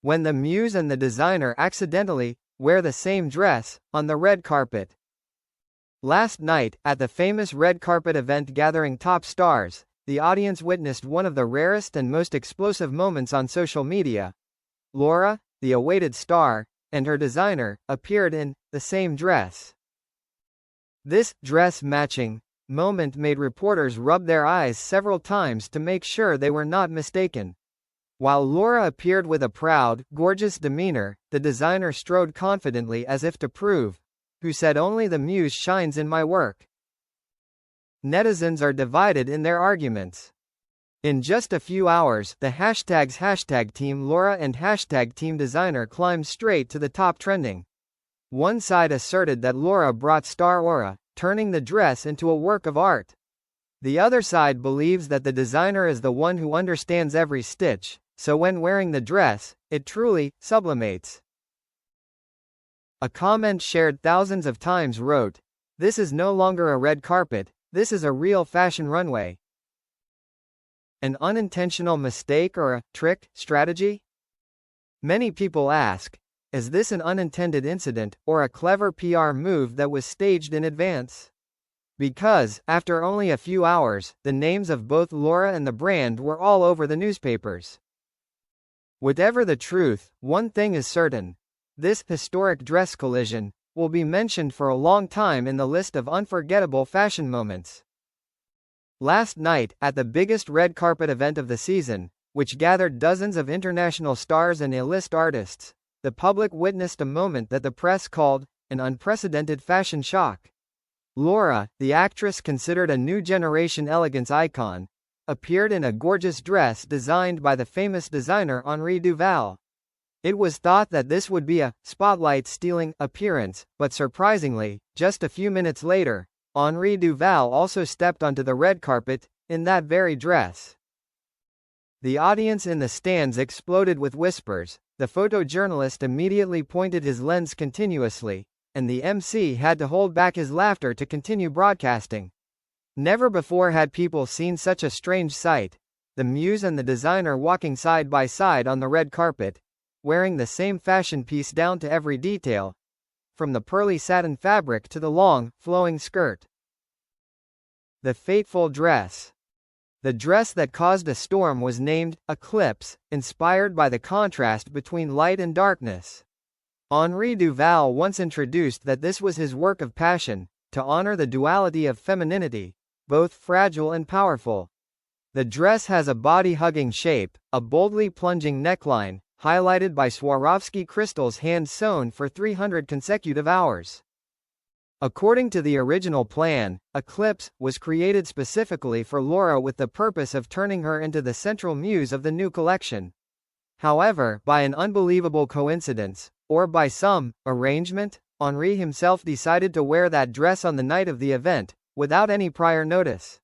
when the muse and the designer accidentally wear the same dress on the red carpet. Last night, at the famous red carpet event gathering top stars, the audience witnessed one of the rarest and most explosive moments on social media. Laura, the awaited star, and her designer appeared in the same dress. This dress-matching moment made reporters rub their eyes several times to make sure they were not mistaken. While Laura appeared with a proud, gorgeous demeanor, the designer strode confidently as if to prove, "Who said only the muse shines in my work?" Netizens are divided in their arguments. In just a few hours, the hashtags #TeamLaura and #TeamDesigner climbed straight to the top trending. One side asserted that Laura brought star aura, turning the dress into a work of art. The other side believes that the designer is the one who understands every stitch, so when wearing the dress, it truly sublimates. A comment shared thousands of times wrote, "This is no longer a red carpet, this is a real fashion runway." An unintentional mistake or a trick strategy? Many people ask, is this an unintended incident, or a clever PR move that was staged in advance? Because, after only a few hours, the names of both Laura and the brand were all over the newspapers. Whatever the truth, one thing is certain. This historic dress collision will be mentioned for a long time in the list of unforgettable fashion moments. Last night, at the biggest red carpet event of the season, which gathered dozens of international stars and A-list artists, the public witnessed a moment that the press called an unprecedented fashion shock. Laura, the actress considered a new generation elegance icon, appeared in a gorgeous dress designed by the famous designer Henri Duval. It was thought that this would be a spotlight-stealing appearance, but surprisingly, just a few minutes later, Henri Duval also stepped onto the red carpet, in that very dress. The audience in the stands exploded with whispers, the photojournalist immediately pointed his lens continuously, and the MC had to hold back his laughter to continue broadcasting. Never before had people seen such a strange sight, the muse and the designer walking side by side on the red carpet, wearing the same fashion piece down to every detail, from the pearly satin fabric to the long, flowing skirt. The fateful dress. The dress that caused a storm was named Eclipse, inspired by the contrast between light and darkness. Henri Duval once introduced that this was his work of passion, to honor the duality of femininity, both fragile and powerful. The dress has a body-hugging shape, a boldly plunging neckline, highlighted by Swarovski crystals hand-sewn for 300 consecutive hours. According to the original plan, Eclipse was created specifically for Laura with the purpose of turning her into the central muse of the new collection. However, by an unbelievable coincidence, or by some arrangement, Henri himself decided to wear that dress on the night of the event, without any prior notice.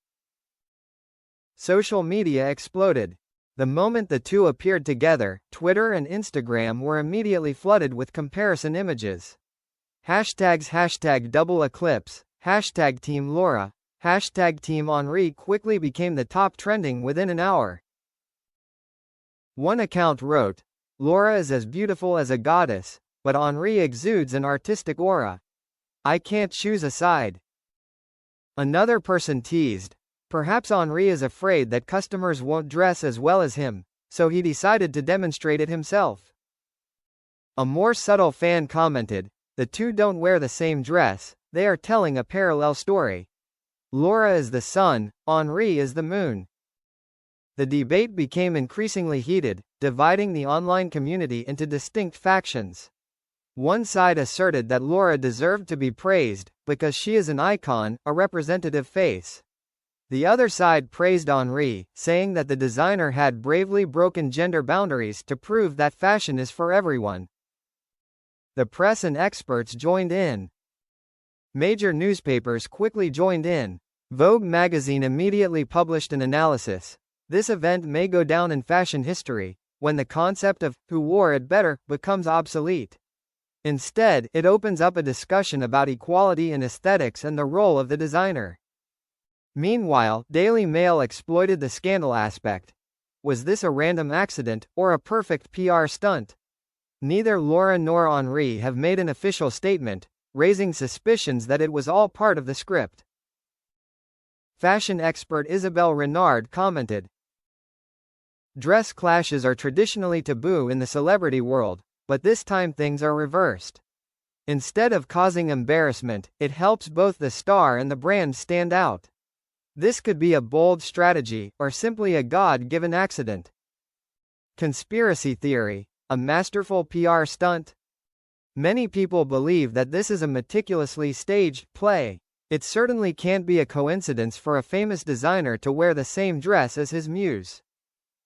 Social media exploded. The moment the two appeared together, Twitter and Instagram were immediately flooded with comparison images. Hashtags #double eclipse, #TeamLaura, #TeamHenri quickly became the top trending within an hour. One account wrote, "Laura is as beautiful as a goddess, but Henri exudes an artistic aura. I can't choose a side." Another person teased, "Perhaps Henri is afraid that customers won't dress as well as him, so he decided to demonstrate it himself." A more subtle fan commented, "The two don't wear the same dress, they are telling a parallel story. Laura is the sun, Henri is the moon." The debate became increasingly heated, dividing the online community into distinct factions. One side asserted that Laura deserved to be praised, because she is an icon, a representative face. The other side praised Henri, saying that the designer had bravely broken gender boundaries to prove that fashion is for everyone. The press and experts joined in. Major newspapers quickly joined in. Vogue magazine immediately published an analysis. This event may go down in fashion history, when the concept of who wore it better becomes obsolete. Instead, it opens up a discussion about equality in aesthetics and the role of the designer. Meanwhile, Daily Mail exploited the scandal aspect. Was this a random accident, or a perfect PR stunt? Neither Laura nor Henri have made an official statement, raising suspicions that it was all part of the script. Fashion expert Isabelle Renard commented, "Dress clashes are traditionally taboo in the celebrity world, but this time things are reversed. Instead of causing embarrassment, it helps both the star and the brand stand out. This could be a bold strategy, or simply a God-given accident." Conspiracy theory: a masterful PR stunt? Many people believe that this is a meticulously staged play. It certainly can't be a coincidence for a famous designer to wear the same dress as his muse.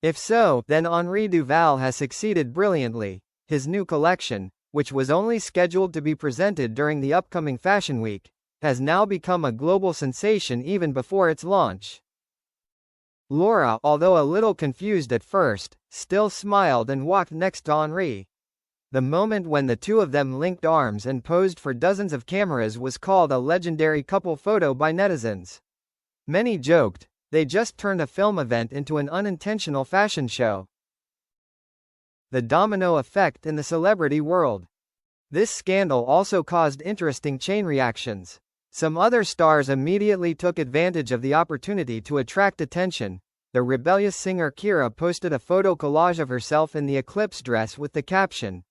If so, then Henri Duval has succeeded brilliantly. His new collection, which was only scheduled to be presented during the upcoming Fashion Week, has now become a global sensation even before its launch. Laura, although a little confused at first, still smiled and walked next to Henri. The moment when the two of them linked arms and posed for dozens of cameras was called a legendary couple photo by netizens. Many joked, they just turned a film event into an unintentional fashion show. The domino effect in the celebrity world. This scandal also caused interesting chain reactions. Some other stars immediately took advantage of the opportunity to attract attention. The rebellious singer Kira posted a photo collage of herself in the eclipse dress with the caption,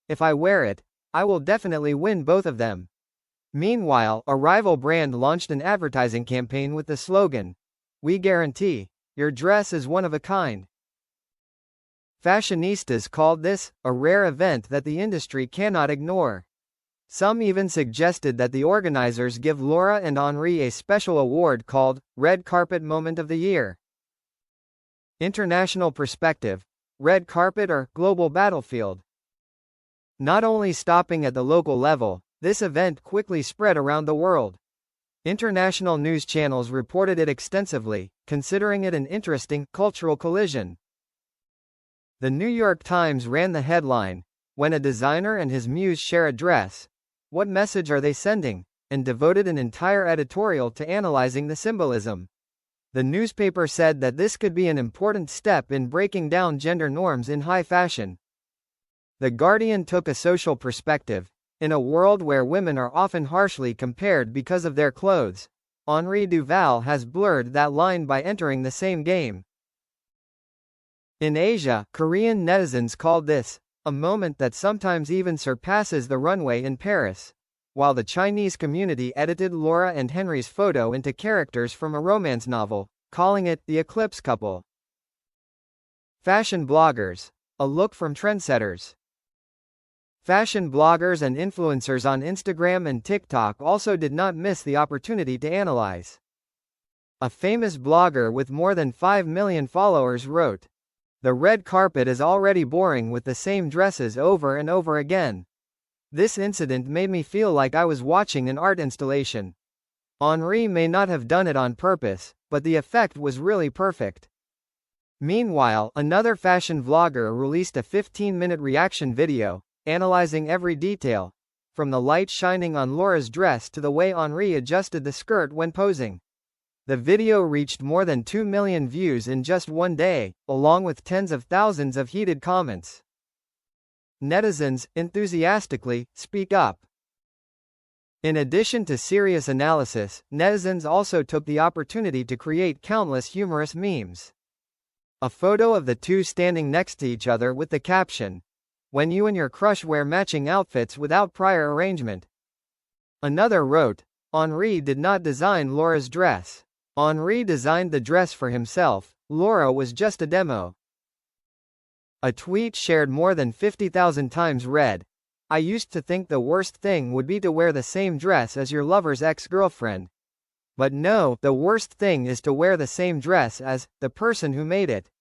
"If I wear it, I will definitely win both of them." Meanwhile, a rival brand launched an advertising campaign with the slogan, "We guarantee, your dress is one of a kind." Fashionistas called this a rare event that the industry cannot ignore. Some even suggested that the organizers give Laura and Henri a special award called Red Carpet Moment of the Year. International perspective: red carpet or global battlefield? Not only stopping at the local level, this event quickly spread around the world. International news channels reported it extensively, considering it an interesting cultural collision. The New York Times ran the headline, "When a designer and his muse share a dress, what message are they sending?" and devoted an entire editorial to analyzing the symbolism. The newspaper said that this could be an important step in breaking down gender norms in high fashion. The Guardian took a social perspective. In a world where women are often harshly compared because of their clothes, Henri Duval has blurred that line by entering the same game. In Asia, Korean netizens called this a moment that sometimes even surpasses the runway in Paris, while the Chinese community edited Laura and Henry's photo into characters from a romance novel, calling it the Eclipse Couple. Fashion bloggers: a look from trendsetters. Fashion bloggers and influencers on Instagram and TikTok also did not miss the opportunity to analyze. A famous blogger with more than 5 million followers wrote, "The red carpet is already boring with the same dresses over and over again. This incident made me feel like I was watching an art installation. Henri may not have done it on purpose, but the effect was really perfect." Meanwhile, another fashion vlogger released a 15-minute reaction video, analyzing every detail, from the light shining on Laura's dress to the way Henri adjusted the skirt when posing. The video reached more than 2 million views in just one day, along with tens of thousands of heated comments. Netizens, enthusiastically, speak up. In addition to serious analysis, netizens also took the opportunity to create countless humorous memes. A photo of the two standing next to each other with the caption, "When you and your crush wear matching outfits without prior arrangement." Another wrote, "Henri did not design Laura's dress. Henri designed the dress for himself, Laura was just a demo." A tweet shared more than 50,000 times read, "I used to think the worst thing would be to wear the same dress as your lover's ex-girlfriend. But no, the worst thing is to wear the same dress as the person who made it."